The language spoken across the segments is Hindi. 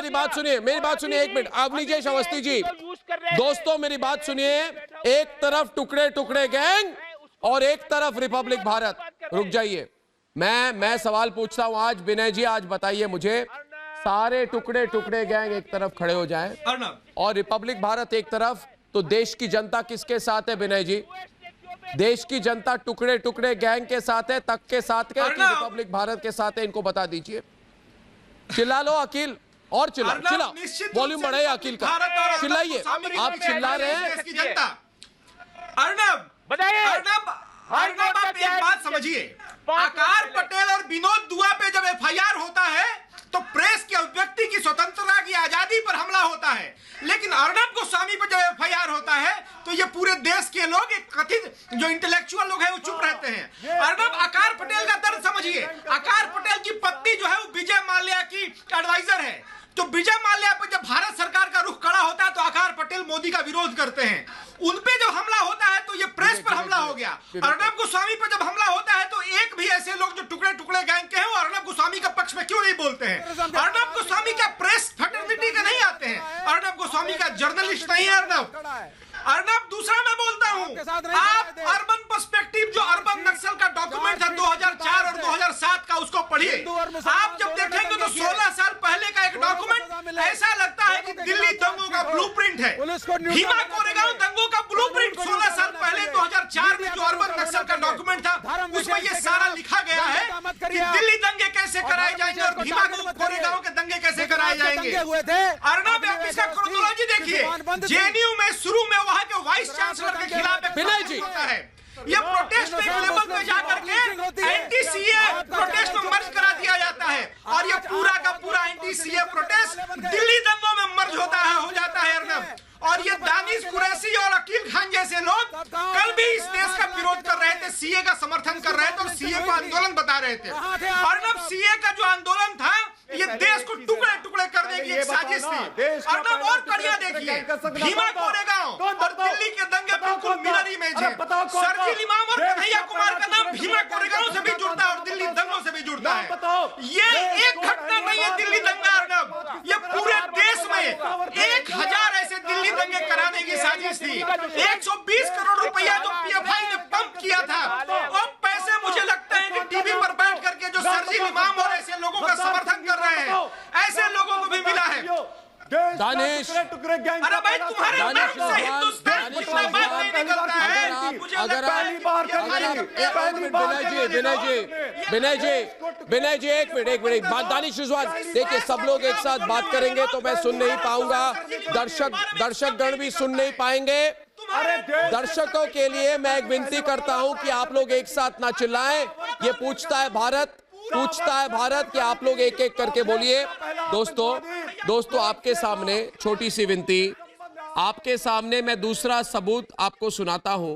मेरी बात सुनिए, मेरी बात सुनिए, एक मिनट। अवनीजेश अवस्थी जी, दोस्तों मेरी बात सुनिए। एक तरफ टुकड़े टुकड़े गैंग और एक तरफ रिपब्लिक भारत। रुक जाइए, मैं सवाल पूछता हूं आज। विनय जी आज बताइए मुझे, सारे टुकड़े टुकड़े गैंग एक तरफ खड़े हो जाएं और रिपब्लिक भारत एक तरफ, तो देश की जनता किसके साथ है विनय जी? देश की जनता टुकड़े टुकड़े गैंग के साथ है, तक के साथ है कि रिपब्लिक भारत के साथ है? इनको बता दीजिए। चिल्ला लो अकील, और चिल्ला, वॉल्यूम बढ़ाइए अकील का, चिल्लाइए। आप चिल्ला रहे हैं। अर्नब, आप एक बात समझिए, आकार पटेल और विनोद दुआ पे जब एफआईआर होता है तो प्रेस की अभिव्यक्ति की स्वतंत्रता की आजादी पर हमला होता है, लेकिन अर्नब गोस्वामी पर जब एफआईआर होता है तो ये पूरे देश के लोग, एक कथित जो इंटेलेक्चुअल लोग हैं, वो चुप रहते हैं। अर्नब, आकार पटेल का दर्द समझिए। आकार पटेल की पत्नी जो है वो विजय माल्या की एडवाइजर है, तो विजय माल्या पर जब भारत सरकार का रुख खड़ा होता है तो आकार पटेल मोदी का विरोध करते हैं। उनपे जब हमला होता है तो ये प्रेस पर हमला हो गया। अर्नब गोस्वामी पर जब हमला होता है तो एक भी ऐसे लोग जो टुकड़े टुकड़े गैंग के हैं वो अर्नब गोस्वामी का पक्ष में क्यों नहीं बोलते हैं? अर्नब गोस्वामी का प्रेस फ्रेटर्निटी के नहीं आते हैं, अर्नब गोस्वामी का जर्नलिस्ट नहीं है अर्नब। दूसरा मैं बोलता हूं, आप अर्बन पर्सपेक्टिव जो अर्बन नक्सल का डॉक्यूमेंट था 2004 और 2007 का, उसको पढ़िए। आप जब देखेंगे तो 16 साल पहले का एक डॉक्यूमेंट ऐसा लगता है कि दिल्ली दंगों का ब्लूप्रिंट है। भीमा कोरेगांव दंगों का ब्लूप्रिंट 16 साल पहले 2004 में जो अर्बन नक्सल का डॉक्यूमेंट था, उसमें ये सारा लिखा गया है कि दिल्ली दंगे कैसे कराए जाएंगे और भीमा कोरेगांव के दंगे कैसे कराए जाएंगे। अर्नब, आप इसका क्रोनोलॉजी देखिए। जेएनयू में शुरू में वहां के वाइस चांसलर के खिलाफ विनय जी होता है, ये प्रोटेस्ट एक लेवल पे जाकर के एंटी सीए प्रोटेस्ट में मर्ज करा दिया जाता है, और ये पूरा का पूरा एंटी सीए प्रोटेस्ट दिल्ली दंगों में मर्ज हो जाता है अर्नब। और ये दानिश कुरैशी और अकील खान जैसे लोग कल भी इस देश का विरोध कर रहे थे, सीए का समर्थन कर रहे थे और सीए को आंदोलन बता रहे थे। अर्नब, सीए का जो आंदोलन था ये देश को टुकड़े टुकड़े करने की एक साजिश थी। अर्नब, और कड़िया देखिए, भीमा कोरेगांव और दिल्ली के दंगे बिल्कुल मिरर इमेज है। शर्जील इमाम और कन्हैया कुमार का नाम भीमा कोरेगांव से भी जुड़ता है और दिल्ली दंगों से भी जुड़ता है। ये एक घटना नहीं है दिल्ली दंगा अर्नब, ये पूरे देश में 1000 ऐसे दिल्ली दंगे कराने की साजिश थी। 120 करोड़ रुपया जो पीएफआई ने पंप किया था, और पैसे मुझे लगता है कि टीवी पर बैठ करके जो शर्जील इमाम और ऐसे लोगों का समर्थन कर रहे हैं, ऐसे लोगों को भी मिला है। दानिश, अरे भाई, तुम्हारे नाम से हिंदुस्तान की बात नहीं निकलता है। विनय जी एक मिनट दानिश रिजवान, देखिए सब लोग एक साथ बात करेंगे तो मैं सुन नहीं पाऊंगा, दर्शकगण भी सुन नहीं पाएंगे। दर्शकों के लिए मैं एक विनती करता हूं कि आप लोग एक साथ ना चिल्लाएं। ये पूछता है भारत कि आप लोग एक एक करके बोलिए। दोस्तों आपके सामने छोटी सी विनती, आपके सामने मैं दूसरा सबूत आपको सुनाता हूं।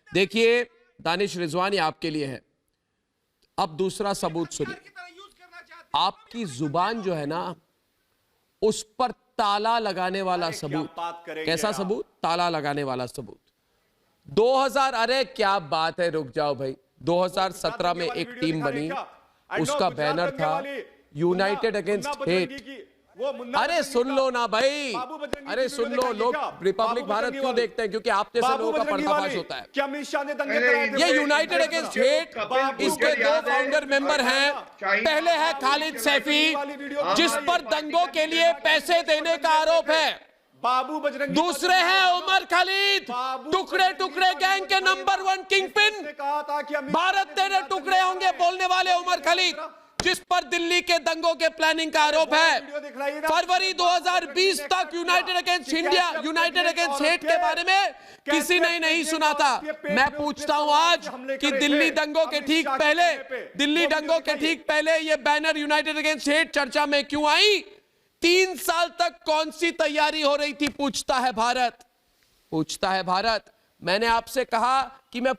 देखिए दानिश रिजवानी आपके लिए है। अब दूसरा सबूत सुनिए। आपकी जुबान जो है ना, उस पर ताला लगाने वाला सबूत। कैसा सबूत? ताला लगाने वाला सबूत। 2000, अरे क्या बात है, रुक जाओ भाई। 2017 में एक टीम बनी, उसका बैनर था यूनाइटेड अगेंस्ट हेट। अरे सुन लो ना भाई, अरे सुन लो। लोग रिपब्लिक भारत क्यों देखते हैं? क्योंकि आप जैसे लोगों का पर्दाफाश होता है। ये यूनाइटेड अगेंस्ट हेट, इसके 2 फाउंडर मेंबर हैं। पहले है खालिद सैफी, जिस पर दंगों के लिए पैसे देने का आरोप है। दूसरे हैं उमर खालिद, टुकड़े टुकड़े गैंग के नंबर 1 किंगपिन। भारत तेरे टुकड़े होंगे बोलने वाले उमर खालिद, जिस पर दिल्ली के दंगों के प्लानिंग का आरोप है। फरवरी 2020 तक United against India, United against hate के बारे में किसी ने नहीं सुना था। मैं पूछता हूं आज कि दिल्ली दंगों के ठीक पहले ये बैनर यूनाइटेड अगेंस्ट हेट चर्चा में क्यों आई? 3 साल तक कौन सी तैयारी हो रही थी? पूछता है भारत। मैंने आपसे कहा कि मैं